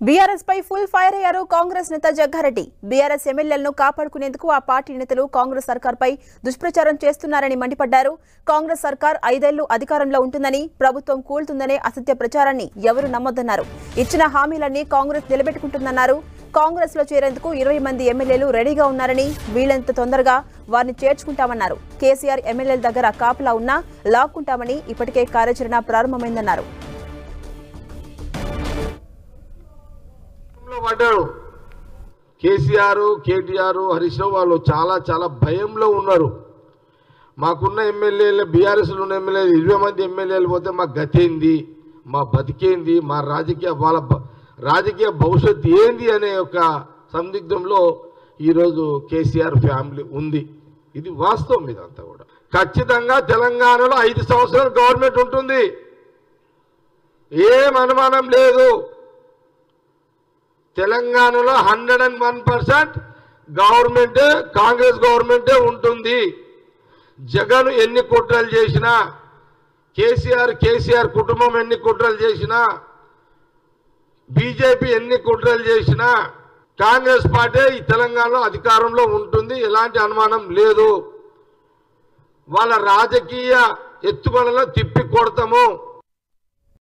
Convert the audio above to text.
BRS పై full fire అయ్యారు కాంగ్రెస్ నేత Jaggareddy. BRS ఎమ్మెల్యేలను కాపాడుకునేందుకు ఆ పార్టీ నేతలు కాంగ్రెస్ సర్కార్పై దుష్ప్రచారం చేస్తున్నారని మండిపడ్డారు. కాంగ్రెస్ సర్కార్ 5 ఏళ్లు అధికారంలో ఉంటుందని, ప్రభుత్వం కూల్తుందనే అసత్య ప్రచారాన్ని ఎవరు నమ్మొద్దన్నారు. ఇచ్చిన హామీలన్నీ కాంగ్రెస్ నిలబెట్టుకుంటుందన్నారు. కాంగ్రెస్ లో చేరేందుకు 20 మంది ఎమ్మెల్యేలు రెడీగా ఉన్నారని, వీలైనంత తొందరగా వారిని చేర్చుకుంటామన్నారు. కేసీఆర్ ఎమ్మెల్యేల దగ్గర కాపలా ఉన్నా లాక్కుంటామని ఇప్పటికే కార్యాచరణ ప్రారంభమైందన్నారు. పడ్డాడు కేసీఆర్, కేటీఆర్, హరీష్ రావు వాళ్ళు చాలా భయంలో ఉన్నారు. మాకున్న ఎమ్మెల్యేలు, బీఆర్ఎస్లో ఉన్న ఎమ్మెల్యేలు 20 మంది ఎమ్మెల్యేలు పోతే మా గతి ఏంది, మా బతికేంది, మా వాళ్ళ రాజకీయ భవిష్యత్తు ఏంది అనే ఒక సందిగ్ధంలో ఈరోజు కేసీఆర్ ఫ్యామిలీ ఉంది. ఇది వాస్తవం. ఇదంతా కూడా ఖచ్చితంగా తెలంగాణలో 5 సంవత్సరాలు గవర్నమెంట్ ఉంటుంది, ఏం అనుమానం లేదు. తెలంగాణలో 101% గవర్నమెంటే, కాంగ్రెస్ గవర్నమెంటే ఉంటుంది. జగన్ ఎన్ని కుట్రలు చేసినా, కేసీఆర్ కుటుంబం ఎన్ని కుట్రలు చేసినా, బీజేపీ ఎన్ని కుట్రలు చేసినా కాంగ్రెస్ పార్టీ ఈ తెలంగాణలో అధికారంలో ఉంటుంది, ఎలాంటి అనుమానం లేదు. వాళ్ళ రాజకీయ ఎత్తుగడలో తిప్పి కొడతాము.